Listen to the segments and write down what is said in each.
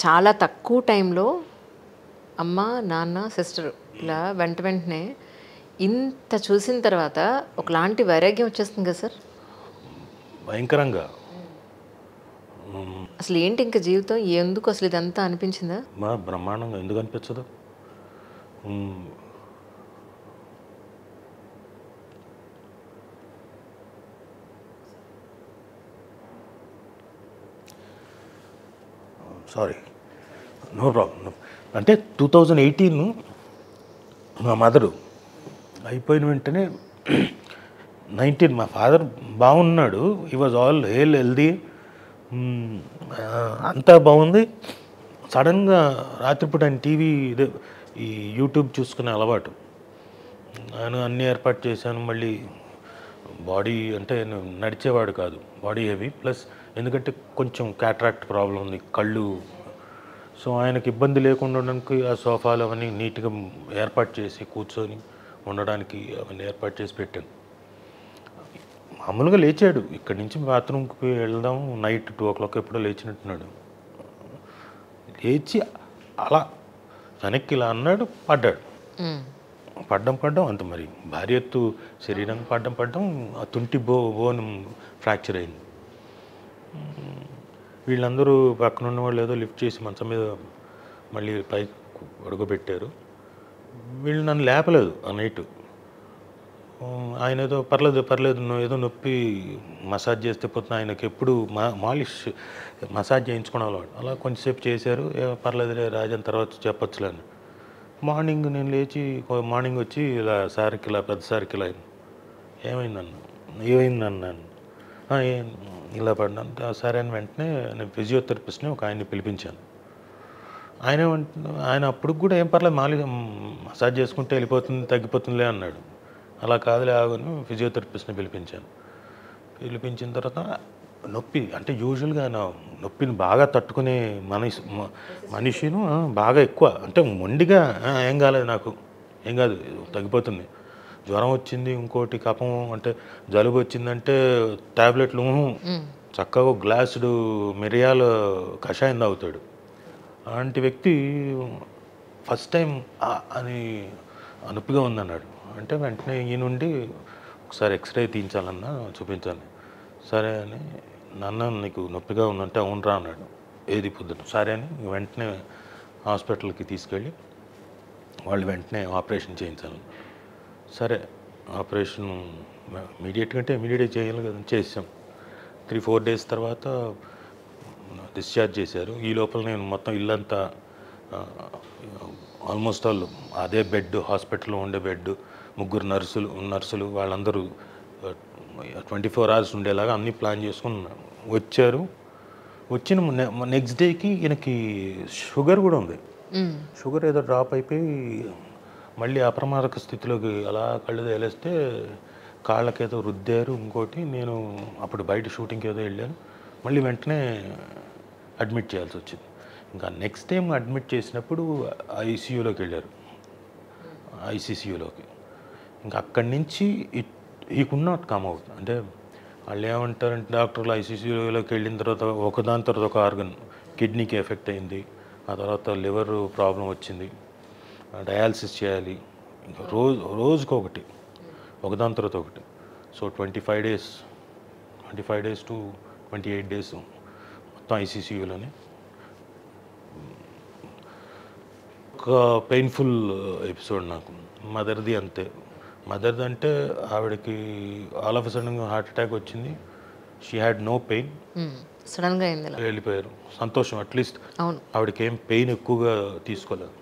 చాలా తక్కువ టైంలో అమ్మ, నాన్న, సిస్టర్ ఇలా వెంటనే ఇంత చూసిన తర్వాత ఒకలాంటి వైరాగ్యం వచ్చేస్తుంది కదా సార్? భయంకరంగా. అసలు ఏంటి ఇంక జీవితం? ఎందుకు అసలు ఇదంతా అనిపించిందా? బ్రహ్మాండంగా ఎందుకు అనిపించదు? Sorry, no problem. అంటే 2018 మా మదరు అయిపోయిన వెంటనే 19 మా ఫాదర్ బాగున్నాడు. హీ వాజ్ ఆల్ హెల్దీ, అంతా బాగుంది. సడన్గా రాత్రిపూట ఆయన టీవీ ఈ యూట్యూబ్ చూసుకునే అలవాటు. నేను అన్నీ ఏర్పాటు చేశాను. మళ్ళీ బాడీ అంటే నడిచేవాడు కాదు, బాడీ హెవీ, ప్లస్ ఎందుకంటే కొంచెం క్యాట్రాక్ట్ ప్రాబ్లం ఉంది, కళ్ళు. సో ఆయనకి ఇబ్బంది లేకుండా ఉండడానికి ఆ సోఫాలు అవన్నీ నీట్గా ఏర్పాటు చేసి కూర్చొని ఉండడానికి అవన్నీ ఏర్పాటు చేసి పెట్టాను. మామూలుగా లేచాడు, ఇక్కడి నుంచి బాత్రూమ్కి వెళ్దాం, నైట్ 2 o'clock ఎప్పుడో లేచినట్టున్నాడు. లేచి అలా వెనక్కి ఇలా అన్నాడు, పడ్డాడు. పడ్డం అంత మరి భారీ ఎత్తు శరీరం పడ్డం ఆ తుంటి బోన్ ఫ్రాక్చర్ అయింది. వీళ్ళందరూ పక్కన ఉన్న వాళ్ళు ఏదో లిఫ్ట్ చేసి మంచం మీద మళ్ళీ పైకి పడుకోబెట్టారు. వీళ్ళు నన్ను లేపలేదు ఆ నైటు. ఆయన ఏదో పర్లేదు ఏదో నొప్పి మసాజ్ చేస్తే పోతున్నా, ఆయనకి ఎప్పుడు మసాజ్ చేయించుకోవడం అలవాటు. అలా కొంచెంసేపు చేశారు. పర్లేదులే రాజన్ తర్వాత చెప్పొచ్చులే అని. మార్నింగ్ నేను లేచి మార్నింగ్ వచ్చి ఇలా సార్కి ఇలా పెద్ద సార్కి ఇలా ఏమైందన్నాను. ఇలా పడినంత సరే అని వెంటనే నేను ఫిజియోథెరపిస్ట్ని ఒక ఆయన్ని పిలిపించాను. ఆయన అప్పుడు కూడా ఏం పర్లేదు, మసాజ్ చేసుకుంటే వెళ్ళిపోతుంది, తగ్గిపోతుందిలే అన్నాడు. అలా కాదులే ఆగుని ఫిజియోథెరపిస్ట్ని పిలిపించిన తర్వాత నొప్పి అంటే యూజువల్గా నొప్పిని బాగా తట్టుకునే మనిషిను బాగా ఎక్కువ అంటే మొండిగా ఏం కాలేదు, నాకు ఏం కాదు, తగ్గిపోతుంది. జ్వరం వచ్చింది, ఇంకోటి కఫం అంటే జలుబు వచ్చిందంటే ట్యాబ్లెట్లు చక్కగా గ్లాసుడు మిరియాల కషాయం తాగుతాడు. అలాంటి వ్యక్తి ఫస్ట్ టైం అని నొప్పిగా ఉందన్నాడు. అంటే వెంటనే ఈ నుండి ఒకసారి ఎక్స్రే తీయించాలన్నా, చూపించాలి. సరే అని, నాన్న నీకు నొప్పిగా ఉందంటే అవునరా అన్నాడు. ఏది పొద్దున సరే అని వెంటనే హాస్పిటల్కి తీసుకెళ్ళి వాళ్ళు వెంటనే ఆపరేషన్ చేయించాలి. సరే ఆపరేషన్ ఇమీడియట్గా చేయాలి కదా, చేసాం. 3-4 days తర్వాత డిశ్చార్జ్ చేశారు. ఈ లోపల నేను మొత్తం ఇల్లంతా ఆల్మోస్ట్ ఆల్ అదే బెడ్, హాస్పిటల్లో ఉండే బెడ్, 3 నర్సులు వాళ్ళందరూ 24 hours ఉండేలాగా అన్నీ ప్లాన్ చేసుకుని వచ్చారు. వచ్చిన నెక్స్ట్ డేకి ఈయనకి షుగర్ కూడా ఉంది. షుగర్ ఏదో డ్రాప్ అయిపోయి మళ్ళీ అప్రమాదక స్థితిలోకి అలా కళ్ళు తేలేస్తే కాళ్ళకేదో రుద్దారు. ఇంకోటి నేను అప్పుడు బయట షూటింగ్కి ఏదో వెళ్ళాను, మళ్ళీ వెంటనే అడ్మిట్ చేయాల్సి వచ్చింది. ఇంకా నెక్స్ట్ టైం అడ్మిట్ చేసినప్పుడు ఐసీయూలోకి వెళ్ళారు, ఐసీసీయూలోకి. ఇంకా అక్కడి నుంచి ఈ కుడ్ నాట్ కమ్ అవుట్. అంటే వాళ్ళు ఏమంటారంటే డాక్టర్లు ఐసీసీయూలోకి వెళ్ళిన తర్వాత ఒకదాని తర్వాత ఒక ఆర్గన్, కిడ్నీకి ఎఫెక్ట్ అయింది, ఆ తర్వాత లివర్ ప్రాబ్లం వచ్చింది, డయాలసిస్ చేయాలి, ఇంకా రోజుకొకటి, ఒకదాని తర్వాత ఒకటి. సో 25 days to 28 days మొత్తం ఐసీసీయూలోనే. ఒక పెయిన్ఫుల్ ఎపిసోడ్ నాకు. మదర్ది అంతే. మదర్ది అంటే ఆవిడకి ఆల్ ఆఫ్ సడన్గా హార్ట్ అటాక్ వచ్చింది. షీ హ్యాడ్ నో పెయిన్, సడన్గా వెళ్ళిపోయారు. సంతోషం, అట్లీస్ట్ ఆవిడకి ఏం పెయిన్ ఎక్కువగా తీసుకోలేదు.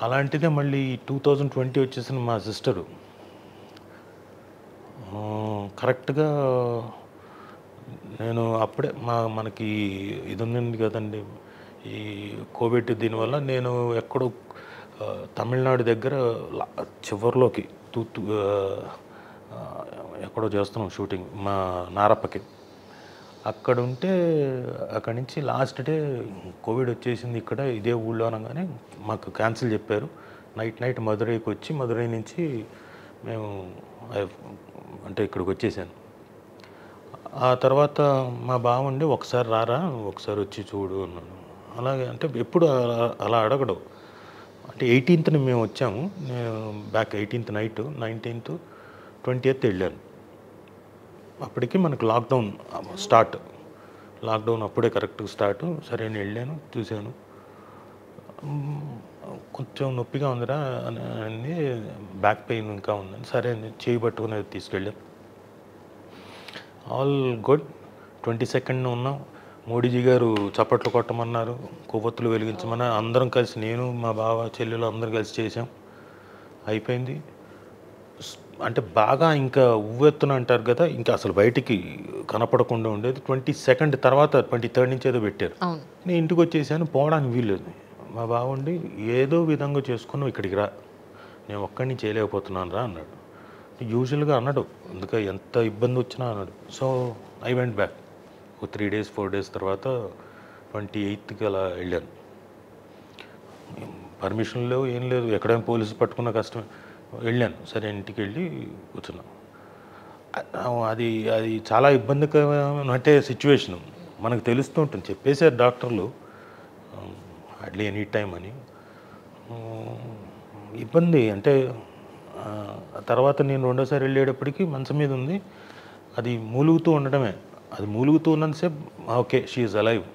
అలాంటిదే మళ్ళీ 2020 వచ్చేసిన మా సిస్టరు కరెక్ట్గా నేను అప్పుడే మనకి ఇది ఉంది కదండి, ఈ కోవిడ్, దీనివల్ల నేను ఎక్కడో తమిళనాడు దగ్గర చివరిలోకి ఎక్కడో చేస్తున్నాం షూటింగ్ మా నారప్పకి. అక్కడి నుంచి లాస్ట్ డే కోవిడ్ వచ్చేసింది ఇక్కడ ఇదే ఊళ్ళో అనగానే మాకు క్యాన్సిల్ చెప్పారు. నైట్ మదురైకి వచ్చి, మదురై నుంచి మేము అంటే ఇక్కడికి వచ్చేసాను. ఆ తర్వాత మా బావుండి ఒకసారి రారా, ఒకసారి వచ్చి చూడు అన్నాడు. అలాగే అంటే ఎప్పుడు అలా అడగడు. అంటే 18th మేము వచ్చాము. నేను back 18th night, 19th, 20th వెళ్ళాను. అప్పటికి మనకు లాక్డౌన్ స్టార్ట్. లాక్డౌన్ అప్పుడే కరెక్ట్గా స్టార్ట్. సరే నేను వెళ్ళాను, చూశాను. హ్మ్, కొంచెం నొప్పిగా ఉందిరా అని, బ్యాక్ పెయిన్ ఇంకా ఉందని, సరే అని చేయి పట్టుకుని తీసుకెళ్ళాను. All good. 22nd ఉన్నాం. మోడీజీ గారు చప్పట్లు కొట్టమన్నారు, కొవ్వొత్తులు వెలిగించమన్నారు. అందరం కలిసి, నేను మా బావ చెల్లెలు అందరం కలిసి చేసాం. అయిపోయింది. అంటే బాగా ఇంకా ఉవ్వెత్తున అంటారు కదా, ఇంకా అసలు బయటికి కనపడకుండా ఉండేది. 22nd తర్వాత 23rd నుంచి ఏదో పెట్టారు. అవును. నేను ఇంటికి వచ్చేసాను, పోవడానికి వీల్లేదు. మా బావుండి ఏదో విధంగా చేసుకుని ఇక్కడికి రా, నేను ఒక్కడిని చేయలేకపోతున్నాను రా అన్నాడు. యూజువల్గా అన్నాడు, అందుకే ఎంత ఇబ్బంది వచ్చినా అన్నాడు. So I went back. ఒక 3 days 4 days తర్వాత 28th అలా వెళ్ళాను. పర్మిషన్ లేవు, ఏం లేదు, ఎక్కడైనా పోలీసు పట్టుకున్న కష్టమే. వెళ్ళాను. సరే ఇంటికి వెళ్ళి కూర్చున్నాను. అది అది చాలా ఇబ్బందికరమైన సిచ్యువేషను. మనకు తెలుస్తూ ఉంటుంది, చెప్పేశారు డాక్టర్లు హార్డ్లీ ఎనీ టైం అని. ఇబ్బంది అంటే తర్వాత నేను రెండోసారి వెళ్ళేటప్పటికి మంచం మీద ఉంది, అది మూలుగుతూ ఉండడమే. అది మూలుగుతూ ఉన్నంతసేపు ఓకే, షీ ఈజ్ అలైవ్,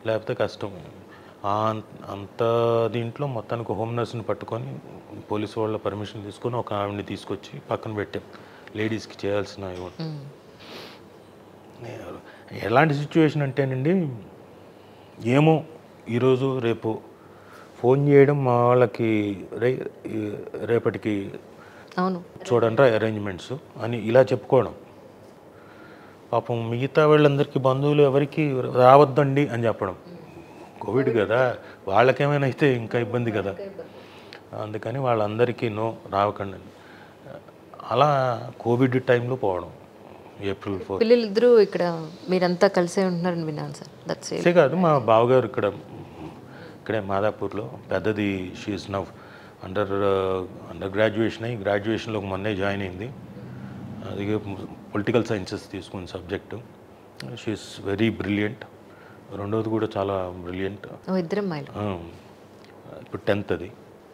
లేకపోతే కష్టం. అంత దీంట్లో మొత్తానికి హోమ్ నర్స్ని పట్టుకొని పోలీసు వాళ్ళ పర్మిషన్ తీసుకొని ఒక ఆవిడని తీసుకొచ్చి పక్కన పెట్టాం, లేడీస్కి చేయాల్సిన ఎలాంటి సిచ్యువేషన్ అంటేనండి, ఏమో ఈరోజు రేపు ఫోన్ చేయడం మా వాళ్ళకి, రేపటికి అవును, చూడండి అరేంజ్మెంట్స్ అని ఇలా చెప్పుకోవడం. పాపం మిగతా వాళ్ళందరికీ, బంధువులు ఎవరికి రావద్దండి అని చెప్పడం. కోవిడ్ కదా, వాళ్ళకేమైనా అయితే ఇంకా ఇబ్బంది కదా, అందుకని వాళ్ళందరికీ నో, రావకండి. అలా కోవిడ్ టైంలో పోవడం, April 4. పిల్లలిద్దరూ ఇక్కడ మీరంతా కలిసే ఉంటున్నారని విన్నాను సార్. దట్స్ అంతే కాదు, మా బావగారు ఇక్కడే మాదాపూర్లో. పెద్దది షీఈస్ నవ్ అండర్ గ్రాడ్యుయేషన్ అయ్యి, గ్రాడ్యుయేషన్లోకి మొన్నే జాయిన్ అయింది. అది పొలిటికల్ సైన్సెస్ తీసుకున్న సబ్జెక్టు. She is very brilliant. రెండోది కూడా చాలా బ్రిలియంట్. ఇద్దరు అమ్మాయిలు. ఇప్పుడు 10th అది.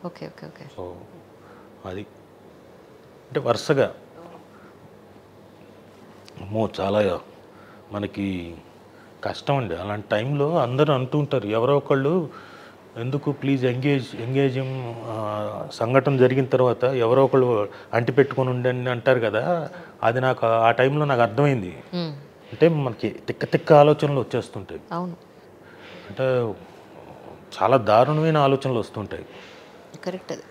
Okay okay okay. సో అది అంటే వరుసగా అమ్మో చాలా మనకి కష్టం అండి. అలాంటి టైంలో అందరూ అంటూ ఉంటారు, ఎవరో ఒకళ్ళు ఎందుకు ప్లీజ్ ఎంగేజ్ సంఘటన జరిగిన తర్వాత ఎవరో ఒకళ్ళు అంటిపెట్టుకొని ఉండండి అంటారు కదా. అది నాకు ఆ టైంలో నాకు అర్థమైంది. అంటే మనకి తిక్క ఆలోచనలు వచ్చేస్తుంటాయి. అవును, అంటే చాలా దారుణమైన ఆలోచనలు వస్తుంటాయి. కరెక్ట్. అది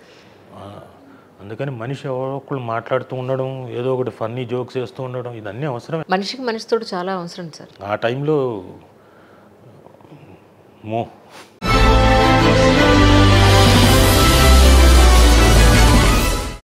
అందుకని మనిషి ఎవరో ఒకళ్ళు మాట్లాడుతూ ఉండడం, ఏదో ఒకటి ఫన్నీ జోక్స్ వేస్తూ ఉండడం, ఇదన్నీ అవసరమే. మనిషికి మనిషితో చాలా అవసరం సార్. ఆ టైంలో